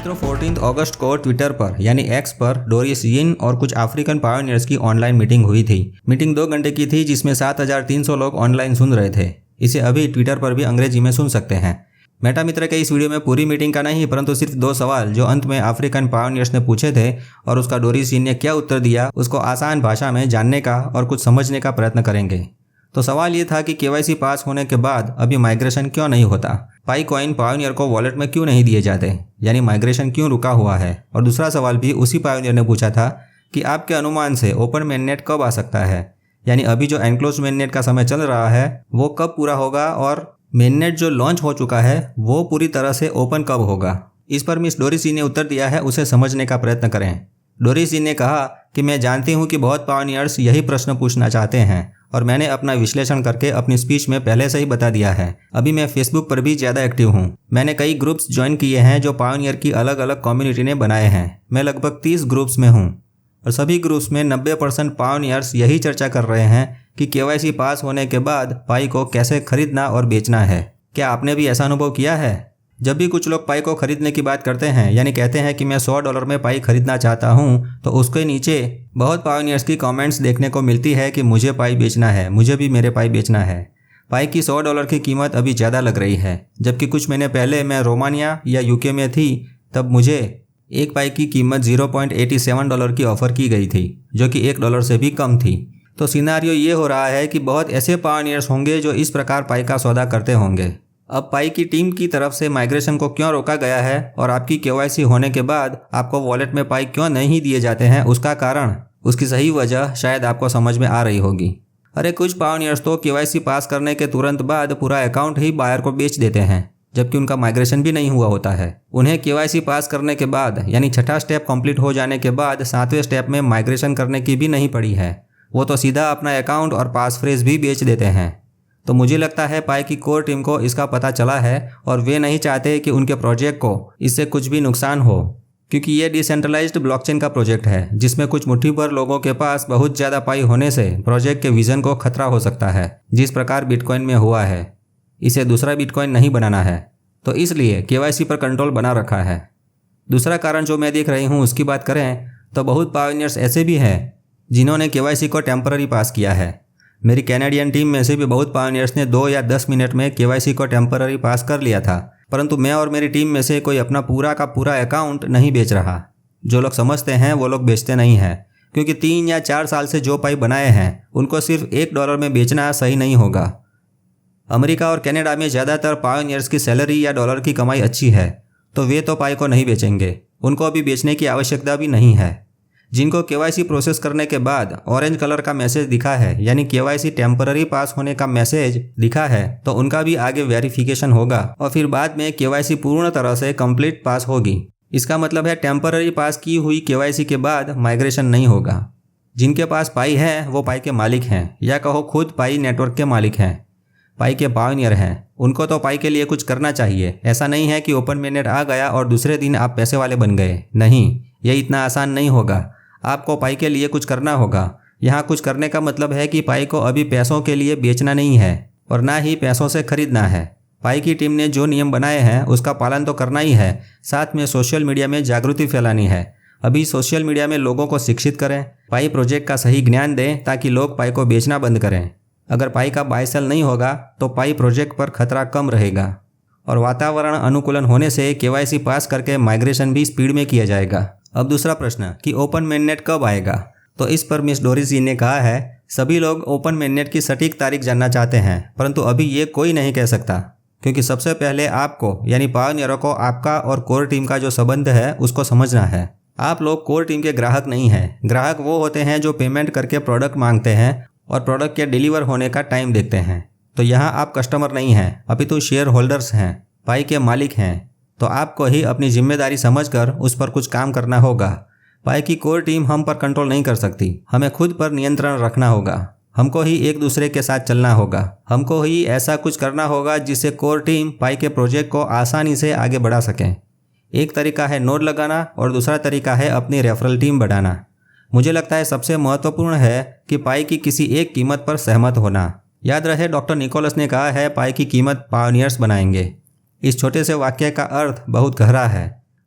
मित्रों 14 अगस्त को ट्विटर पर यानी एक्स पर डोरिस यिन और कुछ अफ्रीकन पायोनियर्स की ऑनलाइन मीटिंग हुई थी। मीटिंग 2 घंटे की थी जिसमें 7300 लोग ऑनलाइन सुन रहे थे। इसे अभी ट्विटर पर भी अंग्रेजी में सुन सकते हैं। मेटा मित्र के इस वीडियो में पूरी मीटिंग का नहीं परंतु सिर्फ 2 सवाल जो अंत में अफ्रीकन पायोनियर्स ने पूछे थे और उसका डोरिस यिन ने क्या उत्तर दिया उसको आसान भाषा में जानने का और कुछ समझने का प्रयत्न करेंगे। तो सवाल ये था कि केवाईसी पास होने के बाद अभी माइग्रेशन क्यों नहीं होता, पाई कॉइन पायोनियर को वॉलेट में क्यों नहीं दिए जाते, यानी माइग्रेशन क्यों रुका हुआ है। और दूसरा सवाल भी उसी पायोनियर ने पूछा था कि आपके अनुमान से ओपन मेननेट कब आ सकता है, यानी अभी जो एनक्लोज मेननेट का समय चल रहा है वो कब पूरा होगा और मेननेट जो लॉन्च हो चुका है वो पूरी तरह से ओपन कब होगा। इस पर मिस डोरिस यिन ने उत्तर दिया है, उसे समझने का प्रयत्न करें। डोरिस यिन ने कहा कि मैं जानती हूँ कि बहुत पायोनियर्स यही प्रश्न पूछना चाहते हैं और मैंने अपना विश्लेषण करके अपनी स्पीच में पहले से ही बता दिया है। अभी मैं फेसबुक पर भी ज़्यादा एक्टिव हूँ। मैंने कई ग्रुप्स ज्वाइन किए हैं जो पायोनियर की अलग अलग कम्युनिटी ने बनाए हैं। मैं लगभग 30 ग्रुप्स में हूँ और सभी ग्रुप्स में 90% पायोनियर्स यही चर्चा कर रहे हैं कि केवाईसी पास होने के बाद पाई को कैसे खरीदना और बेचना है। क्या आपने भी ऐसा अनुभव किया है? जब भी कुछ लोग पाई को खरीदने की बात करते हैं यानी कहते हैं कि मैं $100 में पाई खरीदना चाहता हूं, तो उसके नीचे बहुत पायोनियर्स की कमेंट्स देखने को मिलती है कि मुझे पाई बेचना है, मुझे भी मेरे पाई बेचना है। पाई की $100 की कीमत अभी ज़्यादा लग रही है, जबकि कुछ महीने पहले मैं रोमानिया या यूके में थी तब मुझे एक पाई की कीमत $0.87 की ऑफ़र की गई थी, जो कि $1 से भी कम थी। तो सिनारियो ये हो रहा है कि बहुत ऐसे पायोनियर्स होंगे जो इस प्रकार पाई का सौदा करते होंगे। अब पाई की टीम की तरफ से माइग्रेशन को क्यों रोका गया है और आपकी केवाईसी होने के बाद आपको वॉलेट में पाई क्यों नहीं दिए जाते हैं, उसका कारण, उसकी सही वजह शायद आपको समझ में आ रही होगी। अरे कुछ पायोनियर्स तो केवाईसी पास करने के तुरंत बाद पूरा अकाउंट ही बायर को बेच देते हैं, जबकि उनका माइग्रेशन भी नहीं हुआ होता है। उन्हें केवाईसी पास करने के बाद यानी छठा स्टेप कंप्लीट हो जाने के बाद 7वें स्टेप में माइग्रेशन करने की भी नहीं पड़ी है। वो तो सीधा अपना अकाउंट और पास फ्रेज भी बेच देते हैं। तो मुझे लगता है पाई की कोर टीम को इसका पता चला है और वे नहीं चाहते कि उनके प्रोजेक्ट को इससे कुछ भी नुकसान हो, क्योंकि ये डिसेंट्रलाइज्ड ब्लॉकचेन का प्रोजेक्ट है जिसमें कुछ मुट्ठी भर लोगों के पास बहुत ज़्यादा पाई होने से प्रोजेक्ट के विजन को खतरा हो सकता है, जिस प्रकार बिटकॉइन में हुआ है। इसे दूसरा बिटकॉइन नहीं बनाना है, तो इसलिए केवाईसी पर कंट्रोल बना रखा है। दूसरा कारण जो मैं देख रही हूँ उसकी बात करें तो बहुत पायोनियर्स ऐसे भी हैं जिन्होंने केवाईसी को टेम्पररी पास किया है। मेरी कैनेडियन टीम में से भी बहुत पायोनियर्स ने 2 या 10 मिनट में केवाईसी को टेम्पररी पास कर लिया था, परंतु मैं और मेरी टीम में से कोई अपना पूरा का पूरा अकाउंट नहीं बेच रहा। जो लोग समझते हैं वो लोग बेचते नहीं हैं, क्योंकि 3 या 4 साल से जो पाई बनाए हैं उनको सिर्फ $1 में बेचना सही नहीं होगा। अमेरिका और कनाडा में ज़्यादातर पायोनियर्स की सैलरी या डॉलर की कमाई अच्छी है, तो वे तो पाई को नहीं बेचेंगे, उनको अभी बेचने की आवश्यकता भी नहीं है। जिनको केवाईसी प्रोसेस करने के बाद ऑरेंज कलर का मैसेज दिखा है यानी केवाईसी टेम्पररी पास होने का मैसेज दिखा है, तो उनका भी आगे वेरिफिकेशन होगा और फिर बाद में केवाईसी पूर्ण तरह से कंप्लीट पास होगी। इसका मतलब है टेम्पररी पास की हुई केवाईसी के बाद माइग्रेशन नहीं होगा। जिनके पास पाई है वो पाई के मालिक हैं, या कहो खुद पाई नेटवर्क के मालिक हैं, पाई के पायोनियर हैं। उनको तो पाई के लिए कुछ करना चाहिए। ऐसा नहीं है कि ओपन मेननेट आ गया और दूसरे दिन आप पैसे वाले बन गए। नहीं, ये इतना आसान नहीं होगा। आपको पाई के लिए कुछ करना होगा। यहाँ कुछ करने का मतलब है कि पाई को अभी पैसों के लिए बेचना नहीं है और ना ही पैसों से खरीदना है। पाई की टीम ने जो नियम बनाए हैं उसका पालन तो करना ही है, साथ में सोशल मीडिया में जागृति फैलानी है। अभी सोशल मीडिया में लोगों को शिक्षित करें, पाई प्रोजेक्ट का सही ज्ञान दें ताकि लोग पाई को बेचना बंद करें। अगर पाई का बाय सेल नहीं होगा तो पाई प्रोजेक्ट पर खतरा कम रहेगा और वातावरण अनुकूलन होने से केवाईसी पास करके माइग्रेशन भी स्पीड में किया जाएगा। अब दूसरा प्रश्न कि ओपन मेननेट कब आएगा, तो इस पर मिस डोरिस यिन ने कहा है सभी लोग ओपन मेननेट की सटीक तारीख जानना चाहते हैं, परंतु अभी ये कोई नहीं कह सकता, क्योंकि सबसे पहले आपको यानी पायोनियरों को आपका और कोर टीम का जो संबंध है उसको समझना है। आप लोग कोर टीम के ग्राहक नहीं हैं। ग्राहक वो होते हैं जो पेमेंट करके प्रोडक्ट मांगते हैं और प्रोडक्ट के डिलीवर होने का टाइम देखते हैं। तो यहाँ आप कस्टमर नहीं हैं, अपितु शेयर होल्डर्स हैं, पाई के मालिक हैं। तो आपको ही अपनी जिम्मेदारी समझकर उस पर कुछ काम करना होगा। पाई की कोर टीम हम पर कंट्रोल नहीं कर सकती, हमें खुद पर नियंत्रण रखना होगा। हमको ही एक दूसरे के साथ चलना होगा। हमको ही ऐसा कुछ करना होगा जिससे कोर टीम पाई के प्रोजेक्ट को आसानी से आगे बढ़ा सकें। एक तरीका है नोड लगाना और दूसरा तरीका है अपनी रेफरल टीम बढ़ाना। मुझे लगता है सबसे महत्वपूर्ण है कि पाई की किसी एक कीमत पर सहमत होना। याद रहे डॉक्टर निकोलस ने कहा है पाई की कीमत पायोनियर्स बनाएंगे। इस छोटे से वाक्य का अर्थ बहुत गहरा है।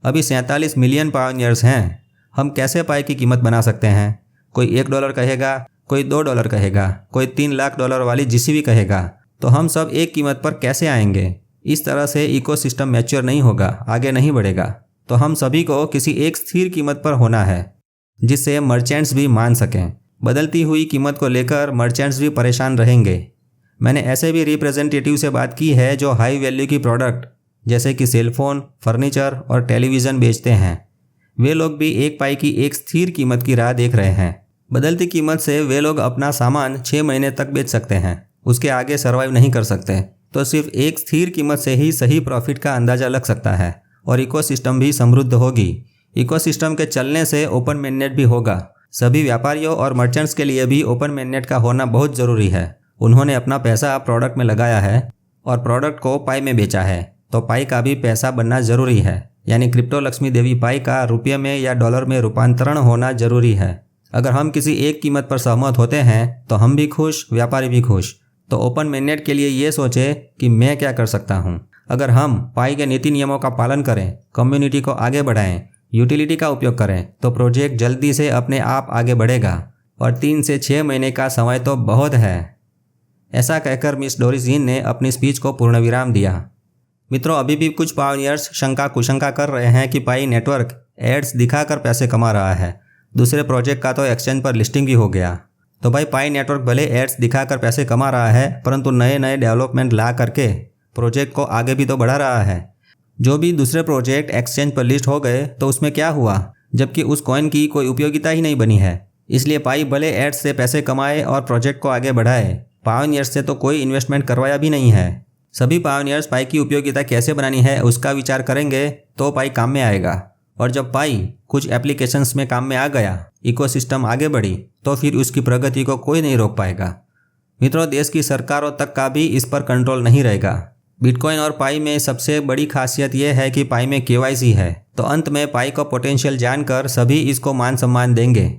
अभी 47 मिलियन पायोनियर्स हैं। हम कैसे पाई की कीमत बना सकते हैं? कोई $1 कहेगा, कोई $2 कहेगा, कोई 3 लाख डॉलर वाली जीसीबी कहेगा। तो हम सब एक कीमत पर कैसे आएंगे? इस तरह से इकोसिस्टम मैच्योर नहीं होगा, आगे नहीं बढ़ेगा। तो हम सभी को किसी एक स्थिर कीमत पर होना है जिससे मर्चेंट्स भी मान सकें। बदलती हुई कीमत को लेकर मर्चेंट्स भी परेशान रहेंगे। मैंने ऐसे भी रिप्रेजेंटेटिव से बात की है जो हाई वैल्यू की प्रोडक्ट जैसे कि सेलफोन, फर्नीचर और टेलीविज़न बेचते हैं। वे लोग भी एक पाई की एक स्थिर कीमत की राह देख रहे हैं। बदलती कीमत से वे लोग अपना सामान 6 महीने तक बेच सकते हैं, उसके आगे सर्वाइव नहीं कर सकते। तो सिर्फ एक स्थिर कीमत से ही सही प्रॉफिट का अंदाज़ा लग सकता है और इकोसिस्टम भी समृद्ध होगी। इकोसिस्टम के चलने से ओपन मेननेट भी होगा। सभी व्यापारियों और मर्चेंट्स के लिए भी ओपन मेननेट का होना बहुत ज़रूरी है। उन्होंने अपना पैसा प्रोडक्ट में लगाया है और प्रोडक्ट को पाई में बेचा है, तो पाई का भी पैसा बनना ज़रूरी है। यानी क्रिप्टो लक्ष्मी देवी पाई का रुपये में या डॉलर में रूपांतरण होना ज़रूरी है। अगर हम किसी एक कीमत पर सहमत होते हैं तो हम भी खुश, व्यापारी भी खुश। तो ओपन मेननेट के लिए ये सोचें कि मैं क्या कर सकता हूँ। अगर हम पाई के नीति नियमों का पालन करें, कम्युनिटी को आगे बढ़ाएं, यूटिलिटी का उपयोग करें, तो प्रोजेक्ट जल्दी से अपने आप आगे बढ़ेगा। और 3 से 6 महीने का समय तो बहुत है। ऐसा कहकर मिस डोरिस यीन ने अपनी स्पीच को पूर्ण विराम दिया। मित्रों, अभी भी कुछ पायोनियर्स शंका कुशंका कर रहे हैं कि पाई नेटवर्क एड्स दिखाकर पैसे कमा रहा है। दूसरे प्रोजेक्ट का तो एक्सचेंज पर लिस्टिंग भी हो गया। तो भाई पाई नेटवर्क भले एड्स दिखाकर पैसे कमा रहा है, परंतु नए नए डेवलपमेंट ला करके प्रोजेक्ट को आगे भी तो बढ़ा रहा है। जो भी दूसरे प्रोजेक्ट एक्सचेंज पर लिस्ट हो गए तो उसमें क्या हुआ, जबकि उस कॉइन की कोई उपयोगिता ही नहीं बनी है। इसलिए पाई भले एड्स से पैसे कमाए और प्रोजेक्ट को आगे बढ़ाए, पायोनियर्स से तो कोई इन्वेस्टमेंट करवाया भी नहीं है। सभी पायोनियर्स पाई की उपयोगिता कैसे बनानी है उसका विचार करेंगे तो पाई काम में आएगा। और जब पाई कुछ एप्लीकेशंस में काम में आ गया, इकोसिस्टम आगे बढ़ी, तो फिर उसकी प्रगति को कोई नहीं रोक पाएगा। मित्रों, देश की सरकारों तक का भी इस पर कंट्रोल नहीं रहेगा। बिटकॉइन और पाई में सबसे बड़ी खासियत यह है कि पाई में केवाईसी है। तो अंत में पाई का पोटेंशियल जानकर सभी इसको मान सम्मान देंगे।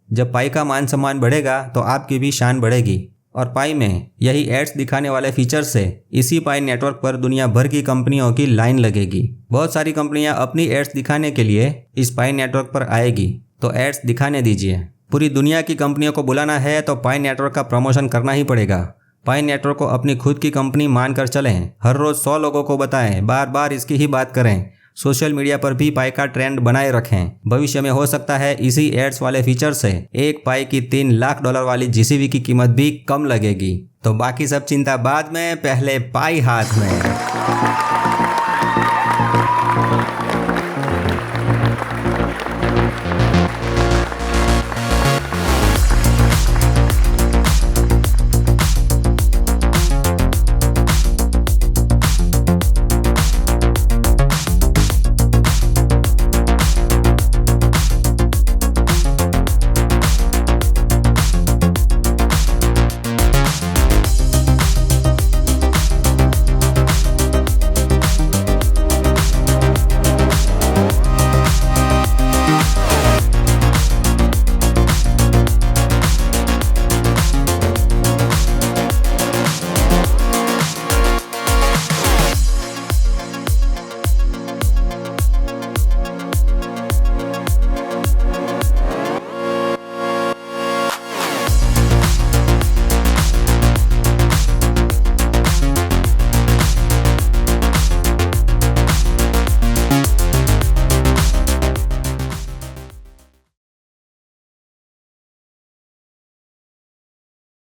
जब पाई का मान सम्मान बढ़ेगा तो आपकी भी शान बढ़ेगी। और पाई में यही एड्स दिखाने वाले फीचर से इसी पाई नेटवर्क पर दुनिया भर की कंपनियों की लाइन लगेगी। बहुत सारी कंपनियां अपनी एड्स दिखाने के लिए इस पाई नेटवर्क पर आएगी। तो एड्स दिखाने दीजिए। पूरी दुनिया की कंपनियों को बुलाना है तो पाई नेटवर्क का प्रमोशन करना ही पड़ेगा। पाई नेटवर्क को अपनी खुद की कंपनी मानकर चलें। हर रोज 100 लोगों को बताएं, बार बार इसकी ही बात करें। सोशल मीडिया पर भी पाई का ट्रेंड बनाए रखें। भविष्य में हो सकता है इसी एड्स वाले फीचर से एक पाई की 3 लाख डॉलर वाली जीसीबी की कीमत भी कम लगेगी। तो बाकी सब चिंता बाद में, पहले पाई हाथ में।